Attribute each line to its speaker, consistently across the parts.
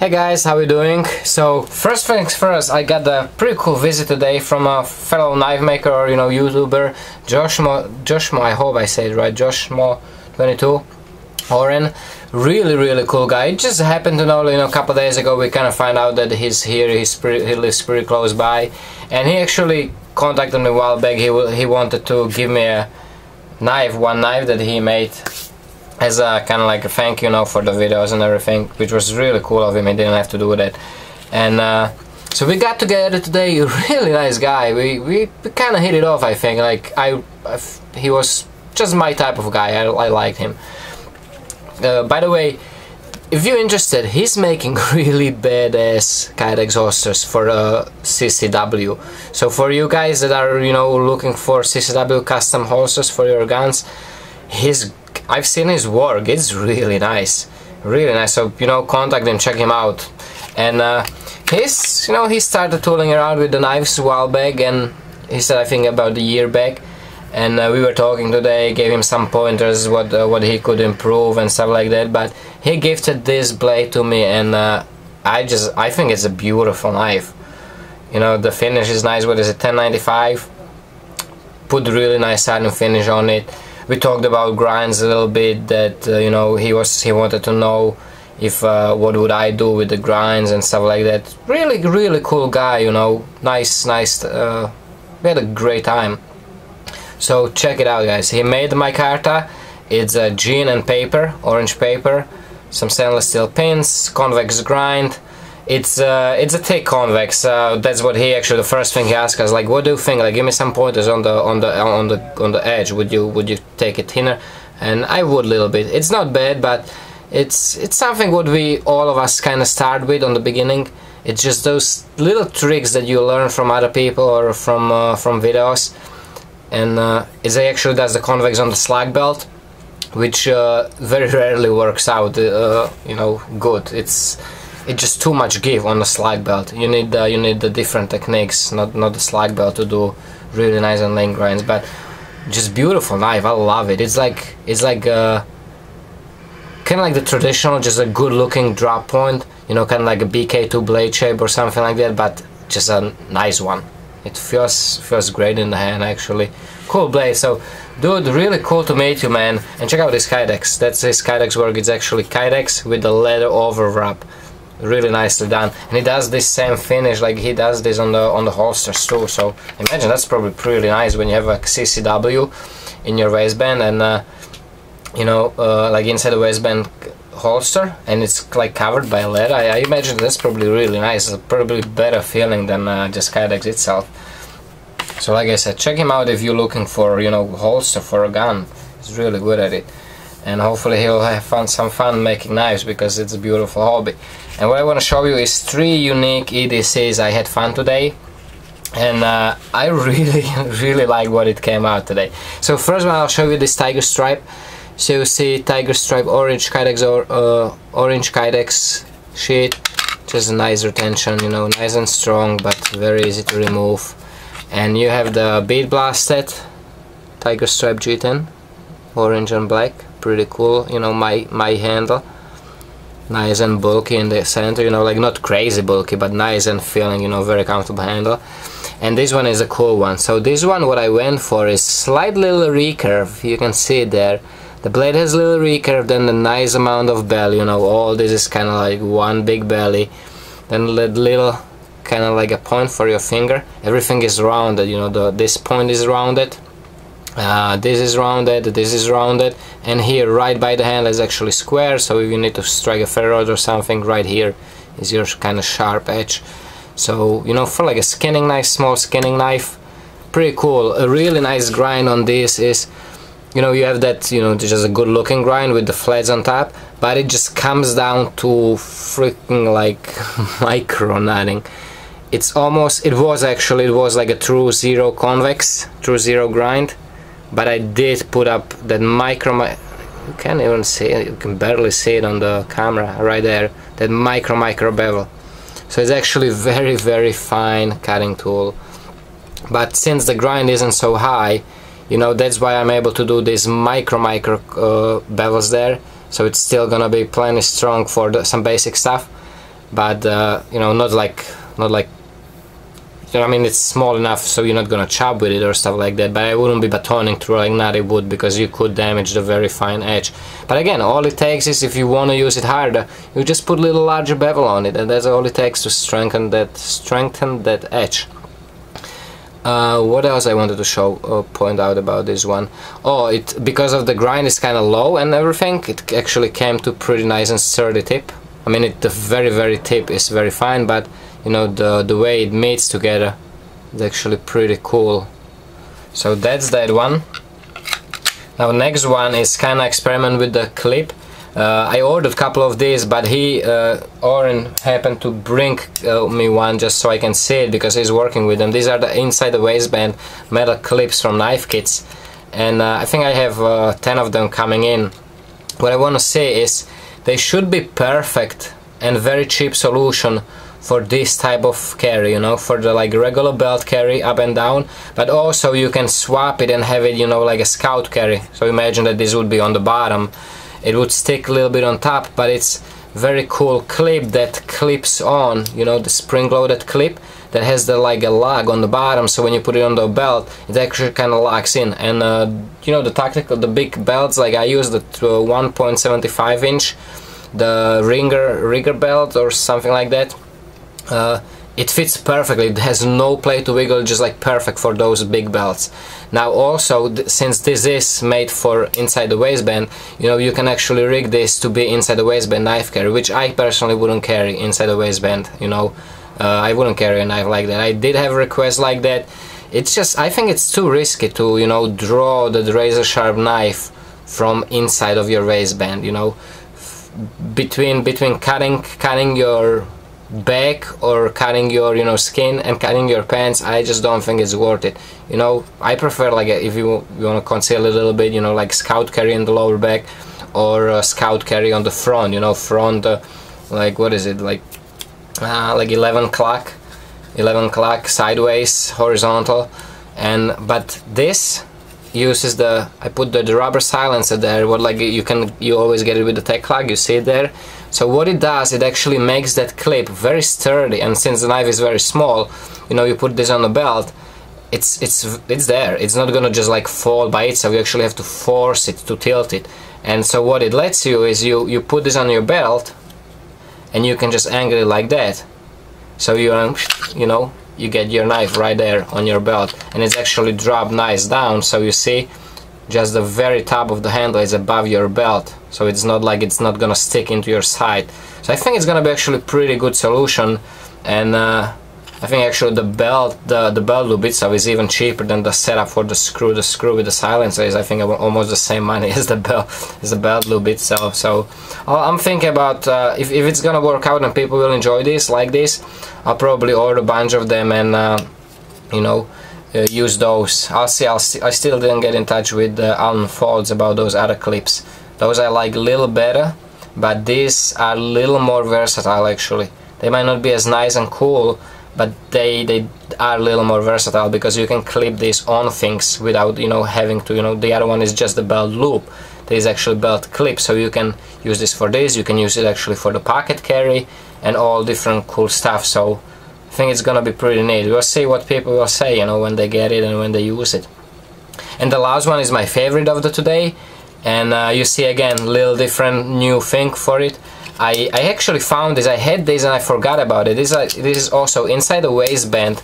Speaker 1: Hey guys, how we doing? So first things first, I got a pretty cool visit today from a fellow knife maker or YouTuber, Joshmo, I hope I say it right, Joshmo 22 Oren. Really cool guy. It just happened to know, a couple days ago we kind of find out that he's here, he lives pretty close by, and he actually contacted me a while back. He wanted to give me a knife, one knife that he made as a kind of like a thank you, for the videos and everything, which was really cool of him. He didn't have to do that, and so we got together today. Really nice guy. We kind of hit it off. I think he was just my type of guy. I liked him. By the way, if you're interested, he's making really badass kite exhausters for CCW. So for you guys that are looking for CCW custom holsters for your guns, I've seen his work. It's really nice, really nice. So contact him, check him out. And he started tooling around with the knives a while back, and he said I think about a year back. And we were talking today, gave him some pointers what he could improve and stuff like that. But he gifted this blade to me, and I think it's a beautiful knife. The finish is nice. What is it, 1095? Put really nice satin finish on it. We talked about grinds a little bit. That he wanted to know if what would I do with the grinds and stuff like that. Really cool guy. Nice. We had a great time. So check it out, guys. He made my carta. It's a jean and paper, orange paper, some stainless steel pins, convex grind. It's a thick convex. That's what he actually, the first thing he asked us, like, what do you think? Like, give me some pointers on the edge. Would you take it thinner? And I would a little bit. It's not bad, but it's something what we all of us kind of start with on the beginning. It's just those little tricks that you learn from other people or from videos. And it actually does the convex on the slack belt, which very rarely works out good. It's just too much give on the slack belt. You need the different techniques, not the slack belt, to do really nice and lean grinds. But just beautiful knife. I love it. It's like kind of like the traditional, just a good looking drop point, kind of like a BK2 blade shape or something like that, but just a nice one. It feels great in the hand, actually. Cool blade. So dude, really cool to meet you, man. And check out this Kydex. That's his Kydex work. It's actually Kydex with the leather overwrap. Really nicely done. And he does this same finish, like he does this on the holsters too. So imagine, that's probably pretty nice when you have a CCW in your waistband, and like inside the waistband holster, and it's like covered by leather. I imagine that's probably really nice. It's probably better feeling than just Kydex itself. So like I said, check him out if you're looking for holster for a gun. He's really good at it, and hopefully he'll have some fun making knives, because it's a beautiful hobby. And what I want to show you is 3 unique EDCs I had fun today, and I really like what it came out today. So first one, I'll show you this tiger stripe. So you see tiger stripe orange Kydex or orange Kydex sheet, just a nice retention, nice and strong, but very easy to remove. And you have the bead blasted tiger stripe G10, orange and black, pretty cool. My handle, nice and bulky in the center. Like not crazy bulky, but nice and feeling, very comfortable handle. And this one is a cool one. So this one, what I went for is slight little recurve. You can see it there. The blade has a little recurve, then a nice amount of belly, all this is kind of like one big belly, then a little kind of like a point for your finger. Everything is rounded, this point is rounded, this is rounded, this is rounded, and here right by the handle is actually square, so if you need to strike a ferrule or something, right here is your kind of sharp edge. So, for like a skinning knife, small skinning knife, pretty cool. A really nice grind on this is, you have that, just a good looking grind with the flats on top, but it just comes down to freaking like micro knotting. It was like a true zero convex, true zero grind, but I did put up that you can't even see it, you can barely see it on the camera right there, that micro bevel. So it's actually very fine cutting tool, but since the grind isn't so high, that's why I'm able to do these micro bevels there. So it's still gonna be plenty strong for some basic stuff. but you know, not like I mean, it's small enough so you're not gonna chop with it or stuff like that, but I wouldn't be batoning through like nutty wood because you could damage the very fine edge. But again, all it takes is, if you want to use it harder, you just put a little larger bevel on it, and that's all it takes to strengthen that edge. What else I wanted to show or point out about this one? Oh, because of the grind is kind of low and everything, it actually came to pretty nice and sturdy tip. I mean, the very tip is very fine, but you know, the way it meets together is actually pretty cool. So that's that one. Now next one is kind of experiment with the clip. I ordered a couple of these, but Oren happened to bring me one just so I can see it, because he's working with them. These are the inside the waistband metal clips from Knife Kits, and I think I have 10 of them coming in. What I want to say is they should be perfect and very cheap solution for this type of carry, you know, for the like regular belt carry up and down, but also you can swap it and have it, you know, like a scout carry. So imagine that this would be on the bottom, it would stick a little bit on top, but it's very cool clip that clips on, you know, the spring-loaded clip that has the like a lug on the bottom, so when you put it on the belt it actually kind of locks in. And you know, the big belts, like I use the 1.75 inch, the rigger belt or something like that. It fits perfectly, it has no play to wiggle, just like perfect for those big belts. Now also, since this is made for inside the waistband, you know, you can actually rig this to be inside the waistband knife carry, which I personally wouldn't carry inside the waistband, you know. I wouldn't carry a knife like that. I did have requests like that. It's just, I think it's too risky to, you know, draw the razor sharp knife from inside of your waistband, you know. Between cutting your back or cutting your, you know, skin and cutting your pants, I just don't think it's worth it. You know, I prefer like if you want to conceal a little bit, you know, like scout carry in the lower back or scout carry on the front, you know, front like what is it, like 11 o'clock sideways horizontal. And but this uses I put the rubber silencer there, what like you always get it with the tech lug, you see it there. So what it does, it actually makes that clip very sturdy, and since the knife is very small, you know, you put this on the belt, it's there, it's not gonna just like fall by itself, you actually have to force it to tilt it. And so what it lets you is you put this on your belt and you can just angle it like that, so you know, you get your knife right there on your belt, and it's actually dropped nice down, so you see just the very top of the handle is above your belt, so it's not like it's not gonna stick into your side. So I think it's gonna be actually pretty good solution. And I think actually the belt loop itself is even cheaper than the setup for the screw. The screw with the silencer is, I think, almost the same money as the belt loop itself. So I'm thinking about if it's gonna work out and people will enjoy this like this, I'll probably order a bunch of them and you know, use those. I'll see. I still didn't get in touch with Alan Folds about those other clips. Those I like a little better, but these are a little more versatile actually. They might not be as nice and cool, but they are a little more versatile, because you can clip these on things without, you know, having to, you know, the other one is just the belt loop. There is actually belt clip, so you can use this for this, you can use it actually for the pocket carry and all different cool stuff. So I think it's gonna be pretty neat. We'll see what people will say, you know, when they get it and when they use it. And the last one is my favorite of the today, and you see again little different new thing for it. I actually found this, I had this and I forgot about it. This is also inside the waistband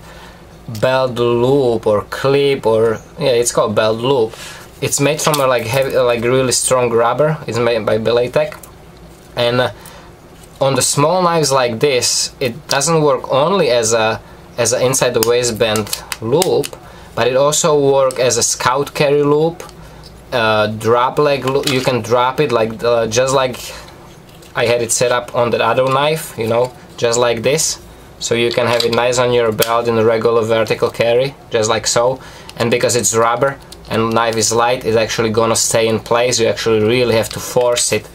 Speaker 1: belt loop or clip, or yeah, it's called belt loop. It's made from a like heavy, like really strong rubber. It's made by Belaytech, and on the small knives like this, it doesn't work only as a inside the waistband loop, but it also works as a scout carry loop, drop leg loop. You can drop it like just like I had it set up on that other knife, you know, just like this. So you can have it nice on your belt in a regular vertical carry, just like so. And because it's rubber and knife is light, it's actually gonna stay in place. You actually really have to force it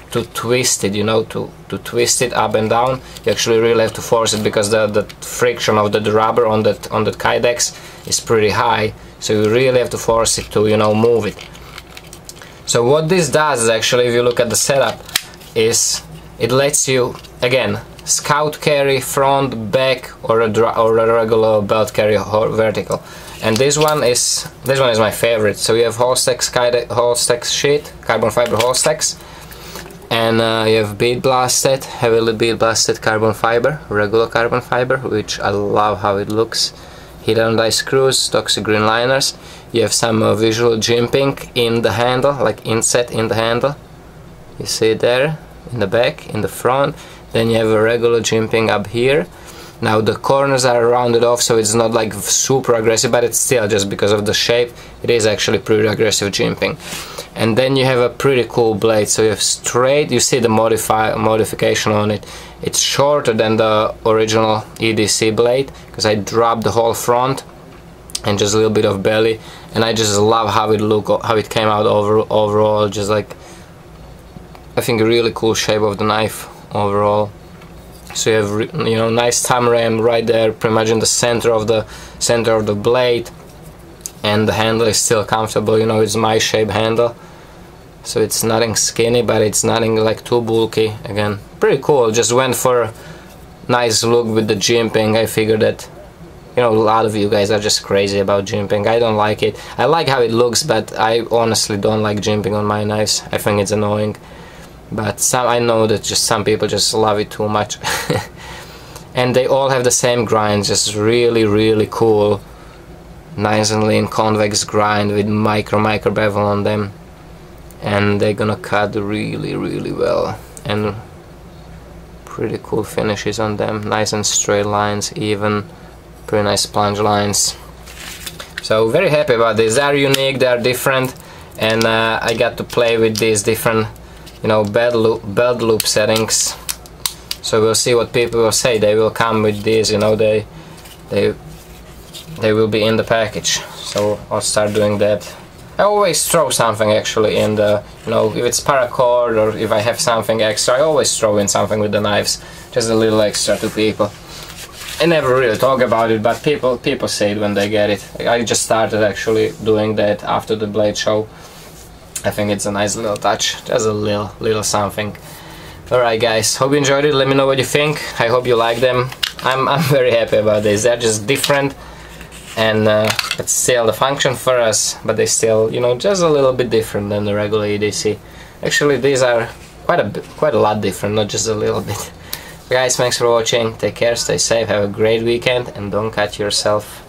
Speaker 1: to twist it, you know, to twist it up and down. You actually really have to force it, because the friction of the rubber on that Kydex is pretty high, so you really have to force it to, you know, move it. So what this does is actually, if you look at the setup, is it lets you, again, scout carry, front, back, or a regular belt carry or vertical. And this one is my favorite. So you have whole stack sheet, carbon fiber whole stacks, and you have bead blasted, heavily bead blasted carbon fiber, regular carbon fiber, which I love how it looks. Heat and die screws, toxic green liners. You have some visual jimping in the handle, like inset in the handle. You see it there, in the back, in the front. Then you have a regular jimping up here. Now the corners are rounded off, so it's not like super aggressive, but it's still, just because of the shape, it is actually pretty aggressive jimping. And then you have a pretty cool blade. So you have straight, you see the modification on it. It's shorter than the original EDC blade, because I dropped the whole front and just a little bit of belly, and I just love how it came out overall. Just like, I think a really cool shape of the knife overall. So you have, you know, nice thumb ram right there, pretty much in the center of the blade, and the handle is still comfortable. You know, it's my shape handle, so it's nothing skinny, but it's nothing like too bulky. Again, pretty cool. Just went for a nice look with the jimping. I figured that, you know, a lot of you guys are just crazy about jimping. I don't like it. I like how it looks, but I honestly don't like jimping on my knives. I think it's annoying. But I know that just some people just love it too much. And they all have the same grind, just really cool, nice and lean convex grind with micro bevel on them, and they're gonna cut really well, and pretty cool finishes on them. Nice and straight lines, even pretty nice plunge lines. So very happy about this. They are unique, they are different, and I got to play with these different, you know, belt loop settings. So we'll see what people will say. They will come with these, you know, they will be in the package. So I'll start doing that. I always throw something actually in the, you know, if it's paracord or if I have something extra, I always throw in something with the knives, just a little extra to people. I never really talk about it, but people say it when they get it. I just started actually doing that after the blade show. I think it's a nice little touch, just a little something. Alright guys, hope you enjoyed it. Let me know what you think. I hope you like them. I'm very happy about this. They're just different, and it's still the function for us, but they still, you know, just a little bit different than the regular EDC. Actually, these are quite a lot different, not just a little bit. Guys, thanks for watching. Take care, stay safe, have a great weekend, and don't cut yourself.